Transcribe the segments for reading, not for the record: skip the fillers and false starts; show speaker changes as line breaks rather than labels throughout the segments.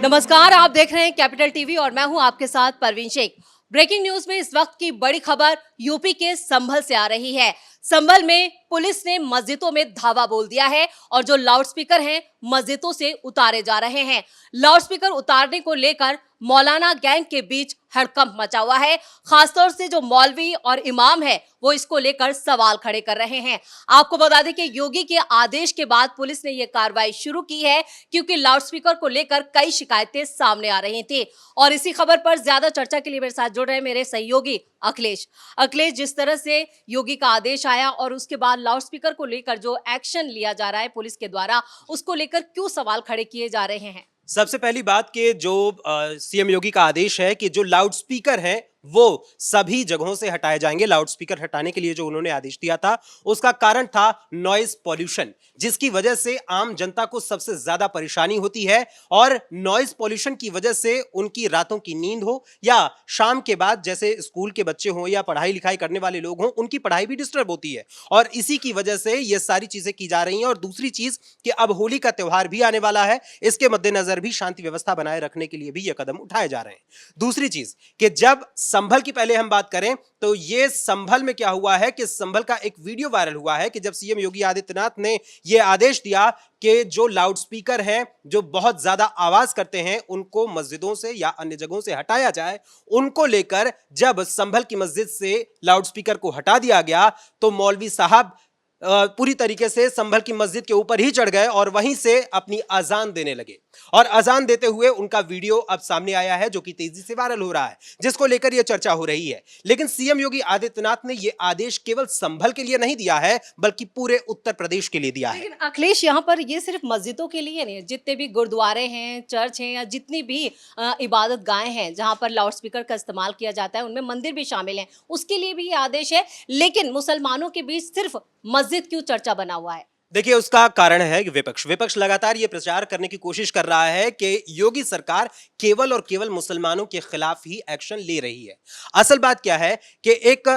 नमस्कार, आप देख रहे हैं कैपिटल टीवी और मैं हूं आपके साथ परवीन शेख। ब्रेकिंग न्यूज में इस वक्त की बड़ी खबर यूपी के संभल से आ रही है। संभल में पुलिस ने मस्जिदों में धावा बोल दिया है और जो लाउडस्पीकर हैं मस्जिदों से उतारे जा रहे हैं। लाउडस्पीकर उतारने को लेकर मौलाना गैंग के बीच हड़कंप मचा हुआ है। खासतौर से जो मौलवी और इमाम है वो इसको लेकर सवाल खड़े कर रहे हैं। आपको बता दें कि योगी के आदेश के बाद पुलिस ने यह कार्रवाई शुरू की है, क्योंकि लाउडस्पीकर को लेकर कई शिकायतें सामने आ रही थी। और इसी खबर पर ज्यादा चर्चा के लिए मेरे साथ जुड़ रहे हैं मेरे सहयोगी अखिलेश। जिस तरह से योगी का आदेश आया और उसके बाद लाउडस्पीकर को लेकर जो एक्शन लिया जा रहा है पुलिस के द्वारा, उसको लेकर क्यों सवाल खड़े किए जा रहे हैं?
सबसे पहली बात कि जो सीएम योगी का आदेश है कि जो लाउडस्पीकर हैं वो सभी जगहों से हटाए जाएंगे। लाउडस्पीकर हटाने के लिए जो उन्होंने आदेश दिया था उसका कारण था नॉइज पॉल्यूशन, जिसकी वजह से आम जनता को सबसे ज्यादा परेशानी होती है और नॉइज पॉल्यूशन की वजह से उनकी रातों की नींद हो या शाम के बाद जैसे स्कूल के बच्चे हों या पढ़ाई लिखाई करने वाले लोग हों, उनकी पढ़ाई भी डिस्टर्ब होती है और इसी की वजह से ये सारी चीजें की जा रही हैं। और दूसरी चीज कि अब होली का त्योहार भी आने वाला है, इसके मद्देनजर भी शांति व्यवस्था बनाए रखने के लिए भी ये कदम उठाए जा रहे हैं। दूसरी चीज कि जब संभल की पहले हम बात करें तो ये संभल में क्या हुआ है कि संभल का एक वीडियो वायरल हुआ है कि जब सीएम योगी आदित्यनाथ ने यह आदेश दिया कि जो लाउडस्पीकर हैं जो बहुत ज्यादा आवाज करते हैं उनको मस्जिदों से या अन्य जगहों से हटाया जाए, उनको लेकर जब संभल की मस्जिद से लाउडस्पीकर को हटा दिया गया तो मौलवी साहब पूरी तरीके से संभल की मस्जिद के ऊपर ही चढ़ गए और वहीं से अपनी अजान देने लगे। और अजान देते हुए उनका वीडियो अब सामने आया है जो कि तेजी से वायरल हो रहा है, जिसको लेकर यह चर्चा हो रही है। लेकिन सीएम योगी आदित्यनाथ ने यह आदेश केवल संभल के लिए नहीं दिया है बल्कि पूरे उत्तर प्रदेश के लिए दिया है।
लेकिन अखिलेश, यहाँ पर ये सिर्फ मस्जिदों के लिए नहीं है, जितने भी गुरुद्वारे हैं, चर्च हैं या जितनी भी इबादत गाहें हैं जहां पर लाउडस्पीकर का इस्तेमाल किया जाता है, उनमें मंदिर भी शामिल हैं, उसके लिए भी ये आदेश है। लेकिन मुसलमानों के बीच सिर्फ मस्जिद क्यों चर्चा बना हुआ है?
देखिए, उसका कारण है कि विपक्ष लगातार ये प्रचार करने की कोशिश कर रहा है कि योगी सरकार केवल और केवल मुसलमानों के खिलाफ ही एक्शन ले रही है। असल बात क्या है कि एक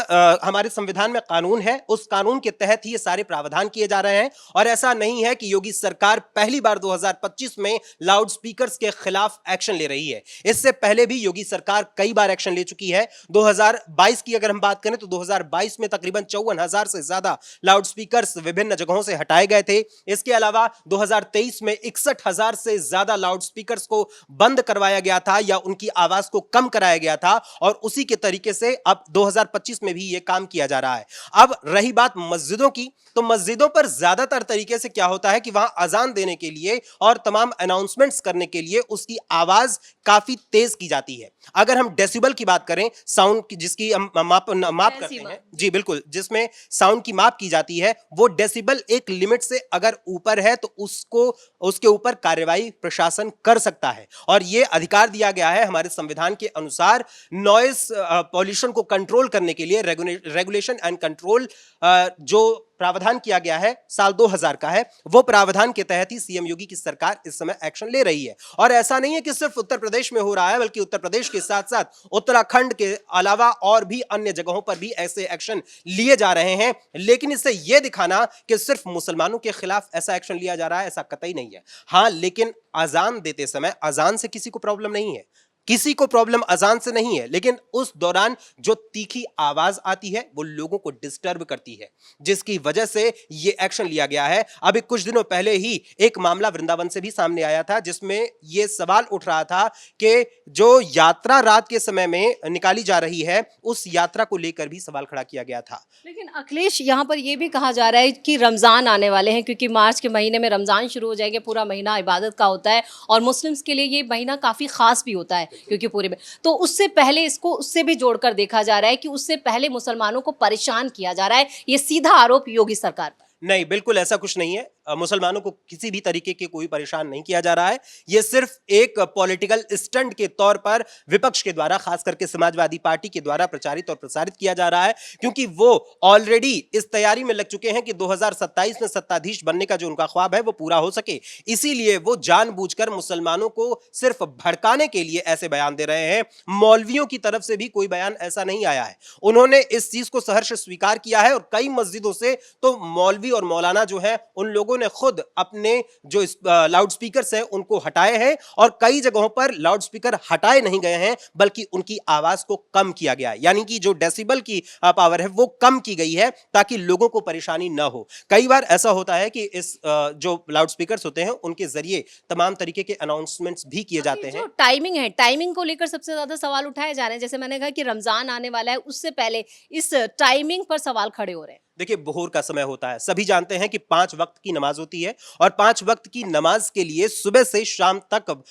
हमारे संविधान में कानून है, उस कानून के तहत ही ये सारे प्रावधान किए जा रहे हैं। और ऐसा नहीं है कि योगी सरकार पहली बार 2025 में लाउडस्पीकर्स के खिलाफ एक्शन ले रही है। इससे पहले भी योगी सरकार कई बार एक्शन ले चुकी है। 2022 की अगर हम बात करें तो 2022 में तकरीबन 54,000 से ज्यादा लाउडस्पीकर्स विभिन्न जगहों से हटाए गए थे। इसके अलावा 2023 में 61,000 से ज्यादा लाउडस्पीकर्स को बंद करवाया गया था या उनकी आवाज को कम कराया गया था और उसी के तरीके से अब 2025 में भी यह काम किया जा रहा है। अब रही बात मस्जिदों की, तो मस्जिदों पर ज्यादातर तरीके से क्या होता है कि वहां अजान देने के लिए और तमाम अनाउंसमेंट्स करने के लिए उसकी आवाज काफी तेज की जाती है। अगर हम डेसिबल की बात करें, साउंड की जिसकी हम माप करते हैं, जी बिल्कुल, जिसमें साउंड की माप की जाती है, वो डेसिबल एक लिमिट से अगर ऊपर है तो उसके ऊपर कार्रवाई प्रशासन कर सकता है। और यह अधिकार दिया गया है हमारे संविधान के अनुसार। नॉइज पॉल्यूशन को कंट्रोल करने के लिए रेगुलेशन एंड कंट्रोल जो प्रावधान किया गया है साल 2000 का है, वो प्रावधान के तहत ही सीएम योगी की सरकार इस समय एक्शन ले रही है। और ऐसा नहीं है कि सिर्फ उत्तर प्रदेश में हो रहा है, बल्कि उत्तर प्रदेश के साथ साथ उत्तराखंड के अलावा और भी अन्य जगहों पर भी ऐसे एक्शन लिए जा रहे हैं। लेकिन इससे यह दिखाना कि सिर्फ मुसलमानों के खिलाफ ऐसा एक्शन लिया जा रहा है, ऐसा कतई नहीं है। हां, लेकिन अजान देते समय अजान से किसी को प्रॉब्लम नहीं है, किसी को प्रॉब्लम अजान से नहीं है, लेकिन उस दौरान जो तीखी आवाज आती है वो लोगों को डिस्टर्ब करती है, जिसकी वजह से ये एक्शन लिया गया है। अभी कुछ दिनों पहले ही एक मामला वृंदावन से भी सामने आया था, जिसमें ये सवाल उठ रहा था कि जो यात्रा रात के समय में निकाली जा रही है, उस यात्रा को लेकर भी सवाल खड़ा किया गया था।
लेकिन अखिलेश, यहाँ पर यह भी कहा जा रहा है कि रमजान आने वाले हैं, क्योंकि मार्च के महीने में रमजान शुरू हो जाएंगे, पूरा महीना इबादत का होता है और मुस्लिम्स के लिए ये महीना काफी खास भी होता है, क्योंकि पूरे में तो उससे पहले इसको उससे भी जोड़कर देखा जा रहा है कि उससे पहले मुसलमानों को परेशान किया जा रहा है। ये सीधा आरोप योगी सरकार पर।
नहीं, बिल्कुल ऐसा कुछ नहीं है। मुसलमानों को किसी भी तरीके के कोई परेशान नहीं किया जा रहा है। यह सिर्फ एक पॉलिटिकल स्टंट के तौर पर विपक्ष के द्वारा, खास करके समाजवादी पार्टी के द्वारा प्रचारित और प्रसारित किया जा रहा है, क्योंकि वो ऑलरेडी इस तैयारी में लग चुके हैं कि 2027 में सत्ताधीश बनने का जो उनका ख्वाब है वो पूरा हो सके। इसीलिए वो जानबूझकर मुसलमानों को सिर्फ भड़काने के लिए ऐसे बयान दे रहे हैं। मौलवियों की तरफ से भी कोई बयान ऐसा नहीं आया है। उन्होंने इस चीज को सहर्ष स्वीकार किया है और कई मस्जिदों से तो मौलवी और मौलाना जो है उन लोगों लोगों ने खुद अपने जो लाउड स्पीकर्स हैं उनको हटाए हैं, और कई जगहों पर लाउड स्पीकर हटाए नहीं गए हैं बल्कि उनकी आवाज को कम किया गया है, यानी कि जो डेसिबल की पावर है वो कम की गई है ताकि लोगों को परेशानी ना हो। कई बार ऐसा होता है कि इस जो लाउड स्पीकर्स होते हैं उनके जरिए तमाम तरीके के अनाउंसमेंट्स भी किए जाते हैं।
जो टाइमिंग है, टाइमिंग को लेकर सबसे ज्यादा सवाल उठाए जा रहे हैं। जैसे मैंने कहा कि रमजान आने वाला है, उससे पहले इस टाइमिंग पर सवाल खड़े हो रहे हैं।
देखिए, बोहर का समय होता है, सभी जानते हैं कि 5 वक्त की नमाज होती है, और 5 वक्त की नमाज के लिए सुबह से शाम तक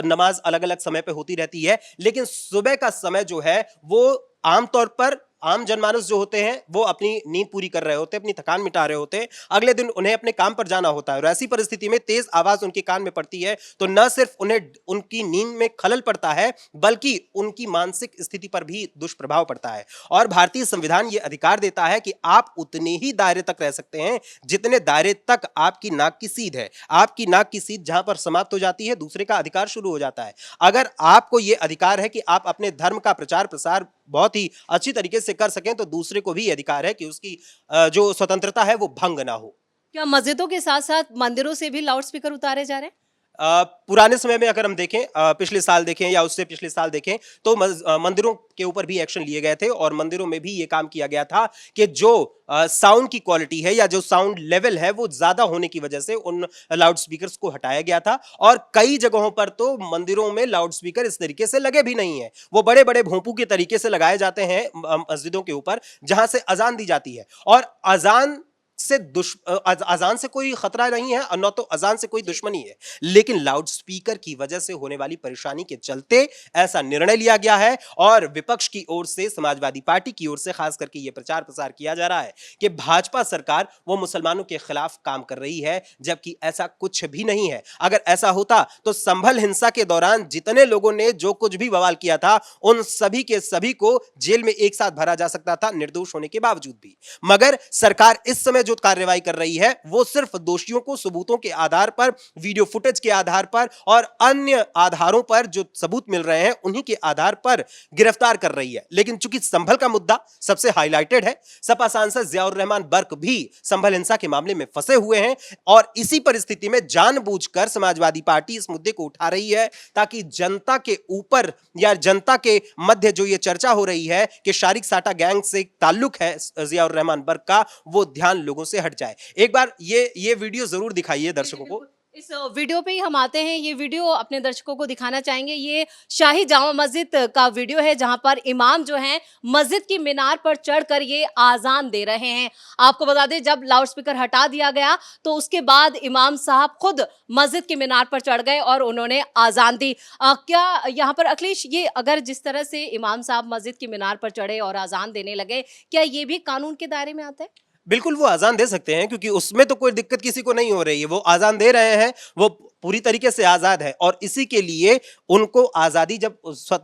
नमाज अलग अलग समय पे होती रहती है। लेकिन सुबह का समय जो है वो आमतौर पर आम जनमानस जो होते हैं वो अपनी नींद पूरी कर रहे होते हैं, अपनी थकान मिटा रहे होते हैं, अगले दिन उन्हें अपने काम पर जाना होता है, और ऐसी परिस्थिति में तेज आवाज उनके कान में पड़ती है तो न सिर्फ उन्हें उनकी नींद में खलल पड़ता है बल्कि उनकी मानसिक स्थिति पर भी दुष्प्रभाव पड़ता है। और भारतीय संविधान ये अधिकार देता है कि आप उतने ही दायरे तक रह सकते हैं जितने दायरे तक आपकी नाक की सीध है। आपकी नाक की सीध जहां पर समाप्त हो जाती है, दूसरे का अधिकार शुरू हो जाता है। अगर आपको यह अधिकार है कि आप अपने धर्म का प्रचार प्रसार बहुत ही अच्छी तरीके से कर सकें, तो दूसरे को भी अधिकार है कि उसकी जो स्वतंत्रता है वो भंग ना हो।
क्या मस्जिदों के साथ साथ मंदिरों से भी लाउड स्पीकर उतारे जा रहे हैं?
पुराने समय में अगर हम देखें, पिछले साल देखें या उससे पिछले साल देखें, तो मंदिरों के ऊपर भी एक्शन लिए गए थे, और मंदिरों में भी ये काम किया गया था कि जो साउंड की क्वालिटी है या जो साउंड लेवल है वो ज्यादा होने की वजह से उन लाउड स्पीकर्स को हटाया गया था। और कई जगहों पर तो मंदिरों में लाउड स्पीकर इस तरीके से लगे भी नहीं है, वो बड़े बड़े भोंपू के तरीके से लगाए जाते हैं मस्जिदों के ऊपर, जहां से अजान दी जाती है। और अजान से कोई खतरा नहीं है और न तो अजान से कोई दुश्मनी है, लेकिन लाउड स्पीकर की वजह से होने वाली परेशानी के चलते ऐसा निर्णय लिया गया है। और विपक्ष की ओर से, समाजवादी पार्टी की ओर से खास करके यह प्रचार प्रसार किया जा रहा है कि भाजपा सरकार वो मुसलमानों के खिलाफ काम कर रही है, जबकि ऐसा कुछ भी नहीं है। अगर ऐसा होता तो संभल हिंसा के दौरान जितने लोगों ने जो कुछ भी बवाल किया था उन सभी के सभी को जेल में एक साथ भरा जा सकता था, निर्दोष होने के बावजूद भी। मगर सरकार इस समय जो कार्रवाई कर रही है वो सिर्फ दोषियों को सबूतों के आधार पर, वीडियो फुटेज के आधार पर और अन्य आधारों पर जो सबूत मिल रहे हैं उन्हीं के आधार पर गिरफ्तार कर रही है। लेकिन चूंकि संभल का मुद्दा सबसे हाईलाइटेड है, सपा सांसद जियाउर रहमान बर्क भी संभल हिंसा के मामले में फंसे हुए हैं, और इसी परिस्थिति में जानबूझकर समाजवादी पार्टी इस मुद्दे को उठा रही है ताकि जनता के ऊपर या जनता के मध्य जो ये चर्चा हो रही है कि शारिक साटा गैंग से ताल्लुक है जियाउर रहमान बर्क का, वो ध्यान लोगों से हट जाए। एक बार ये वीडियो जरूर दिखाइए दर्शकों को।
इस वीडियो पे ही हम आते हैं। ये वीडियो अपने दर्शकों को दिखाना चाहेंगे। ये शाही जामा मस्जिद का वीडियो है जहां पर इमाम जो हैं मस्जिद की मीनार पर चढ़कर ये आजान दे रहे हैं। आपको बता दें, जब लाउड स्पीकर हटा दिया गया तो उसके बाद इमाम साहब खुद मस्जिद की मीनार पर चढ़ गए और उन्होंने आजान दी। क्या यहाँ पर अखिलेश, ये अगर जिस तरह से इमाम साहब मस्जिद की मीनार पर चढ़े और आजान देने लगे, क्या ये भी कानून के दायरे में आता है?
बिल्कुल, वो आजान दे सकते हैं क्योंकि उसमें तो कोई दिक्कत किसी को नहीं हो रही है। वो आजान दे रहे हैं, वो पूरी तरीके से आजाद है, और इसी के लिए उनको आजादी जब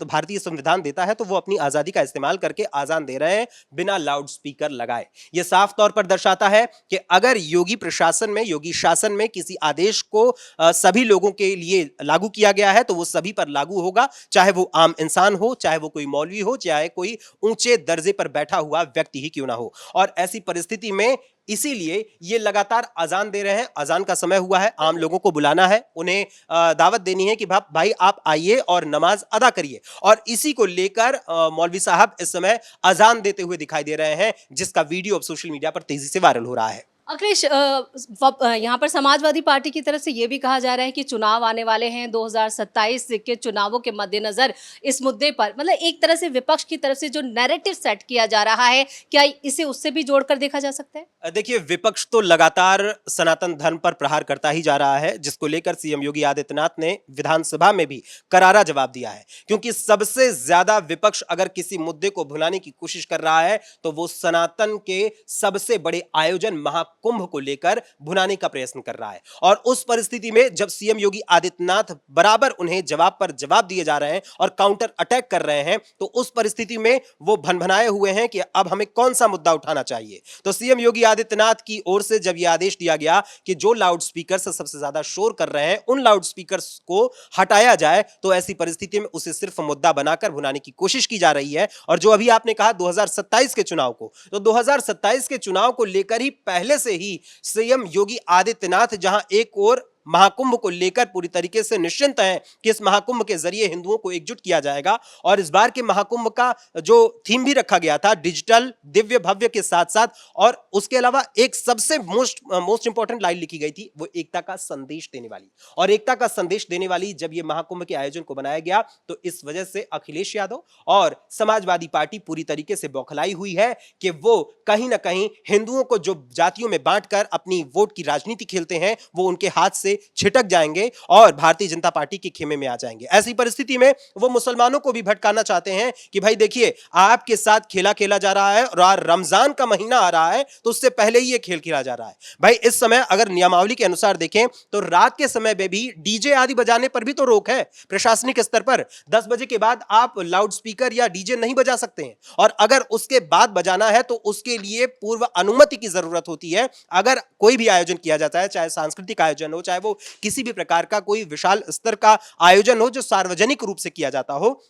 भारतीय संविधान देता है तो वो अपनी आजादी का इस्तेमाल करके आजान दे रहे हैं बिना लाउड स्पीकर लगाए। ये साफ तौर पर दर्शाता है कि अगर योगी प्रशासन में, योगी शासन में किसी आदेश को सभी लोगों के लिए लागू किया गया है तो वो सभी पर लागू होगा, चाहे वो आम इंसान हो, चाहे वो कोई मौलवी हो, चाहे कोई ऊंचे दर्जे पर बैठा हुआ व्यक्ति ही क्यों ना हो। और ऐसी परिस्थिति में इसीलिए ये लगातार अजान दे रहे हैं। अजान का समय हुआ है, आम लोगों को बुलाना है, उन्हें दावत देनी है कि भाई आप आइए और नमाज अदा करिए। और इसी को लेकर मौलवी साहब इस समय अजान देते हुए दिखाई दे रहे हैं, जिसका वीडियो अब सोशल मीडिया पर तेजी से वायरल हो रहा है।
अखिलेश, यहाँ पर समाजवादी पार्टी की तरफ से ये भी कहा जा रहा है कि चुनाव आने वाले हैं, 2027 के चुनावों के मद्देनजर इस मुद्दे पर, मतलब एक तरह से विपक्ष की तरफ से जो नैरेटिव सेट किया जा रहा है, क्या इसे उससे भी जोड़कर देखा जा सकता है?
देखिए, विपक्ष तो लगातार सनातन धर्म पर प्रहार करता ही जा रहा है, जिसको लेकर सीएम योगी आदित्यनाथ ने विधानसभा में भी करारा जवाब दिया है। क्योंकि सबसे ज्यादा विपक्ष अगर किसी मुद्दे को भुलाने की कोशिश कर रहा है तो वो सनातन के सबसे बड़े आयोजन महाकुंभ को लेकर भुनाने का प्रयत्न कर रहा है। और उस परिस्थिति में जब सीएम योगी आदित्यनाथ बराबर उन्हें जवाब पर जवाब दिए जा रहे हैं और काउंटर अटैक कर रहे हैं, तो उस परिस्थिति में वो भनभनाए हुए हैं कि अब हमें कौन सा मुद्दा उठाना चाहिए। तो सीएम योगी आदित्यनाथ की ओर से जब यह आदेश दिया गया कि जो लाउड स्पीकर से सबसे ज्यादा शोर कर रहे हैं उन लाउड स्पीकर को हटाया जाए, तो ऐसी परिस्थिति में उसे सिर्फ मुद्दा बनाकर भुनाने की कोशिश की जा रही है। और जो अभी आपने कहा 2027 के चुनाव को, तो 2027 के चुनाव को लेकर ही पहले से से ही सीएम योगी आदित्यनाथ जहां एक और महाकुंभ को लेकर पूरी तरीके से निश्चिंत हैं कि इस महाकुंभ के जरिए हिंदुओं को एकजुट किया जाएगा। और इस बार के महाकुंभ का जो थीम भी रखा गया था डिजिटल, दिव्य, भव्य के साथ साथ, और उसके अलावा एक सबसे मोस्ट इंपॉर्टेंट लाइन लिखी गई थी, वो एकता का संदेश देने वाली। और एकता का संदेश देने वाली जब ये महाकुंभ के आयोजन को बनाया गया तो इस वजह से अखिलेश यादव और समाजवादी पार्टी पूरी तरीके से बौखलाई हुई है कि वो कहीं ना कहीं हिंदुओं को जो जातियों में बांटकर अपनी वोट की राजनीति खेलते हैं वो उनके हाथ से छिटक जाएंगे और भारतीय जनता पार्टी के खेमे में आ जाएंगे। ऐसी परिस्थिति में वो मुसलमानों को भी भटकाना चाहते हैं कि भाई देखिए, आपके साथ खेला खेला जा रहा है और रमजान का महीना आ रहा है तो उससे पहले ही ये खेल खेला जा रहा है। भाई इस समय अगर नियमावली के अनुसार देखें तो रात के समय में भी डीजे आदि बजाने पर भी तो रोक है प्रशासनिक स्तर पर। 10 बजे के बाद आप लाउड स्पीकर या डीजे नहीं बजा सकते हैं, और अगर उसके बाद बजाना है तो उसके लिए पूर्व अनुमति की जरूरत होती है। अगर कोई भी आयोजन किया जाता है, चाहे सांस्कृतिक आयोजन हो, चाहे वो किसी भी प्रकार का कोई विशाल स्तर का आयोजन हो जो सार्वजनिक रूप से किया जाता हो,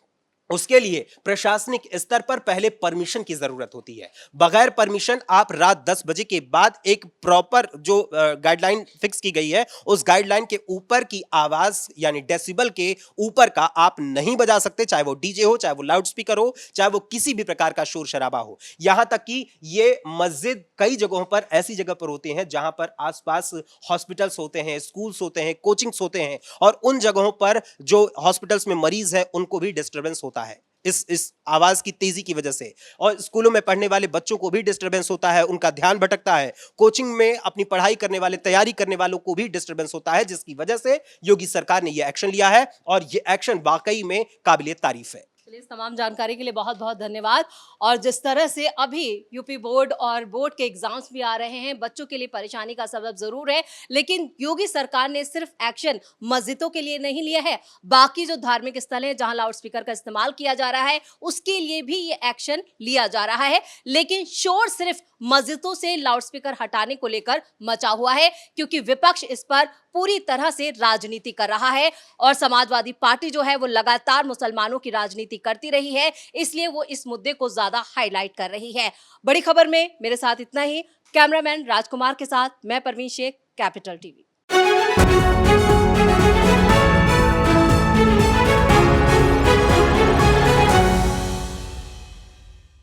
उसके लिए प्रशासनिक स्तर पर पहले परमिशन की जरूरत होती है। बगैर परमिशन आप रात 10 बजे के बाद एक प्रॉपर जो गाइडलाइन फिक्स की गई है उस गाइडलाइन के ऊपर की आवाज यानी डेसिबल के ऊपर का आप नहीं बजा सकते, चाहे वो डीजे हो, चाहे वो लाउड स्पीकर हो, चाहे वो किसी भी प्रकार का शोर शराबा हो। यहां तक कि ये मस्जिद कई जगहों पर ऐसी जगह पर होते हैं जहां पर आसपास हॉस्पिटल्स होते हैं, स्कूल्स होते हैं, कोचिंग्स होते हैं, और उन जगहों पर जो हॉस्पिटल्स में मरीज है उनको भी डिस्टर्बेंस होता है इस आवाज की तेजी की वजह से, और स्कूलों में पढ़ने वाले बच्चों को भी डिस्टर्बेंस होता है, उनका ध्यान भटकता है। कोचिंग में अपनी पढ़ाई करने वाले, तैयारी करने वालों को भी डिस्टर्बेंस होता है, जिसकी वजह से योगी सरकार ने यह एक्शन लिया है और यह एक्शन वाकई में काबिले तारीफ है।
चलिए, इस तमाम जानकारी के लिए बहुत बहुत धन्यवाद। और जिस तरह से अभी यूपी बोर्ड और बोर्ड के एग्जाम्स भी आ रहे हैं, बच्चों के लिए परेशानी का सबब जरूर है, लेकिन योगी सरकार ने सिर्फ एक्शन मस्जिदों के लिए नहीं लिया है, बाकी जो धार्मिक स्थल हैं जहां लाउड स्पीकर का इस्तेमाल किया जा रहा है उसके लिए भी ये एक्शन लिया जा रहा है। लेकिन शोर सिर्फ मस्जिदों से लाउड स्पीकर हटाने को लेकर मचा हुआ है, क्योंकि विपक्ष इस पर पूरी तरह से राजनीति कर रहा है और समाजवादी पार्टी जो है वो लगातार मुसलमानों की राजनीति करती रही है, इसलिए वो इस मुद्दे को ज्यादा हाईलाइट कर रही है। बड़ी खबर में मेरे साथ इतना ही। कैमरामैन राजकुमार के साथ मैं परवीन शेख, कैपिटल टीवी।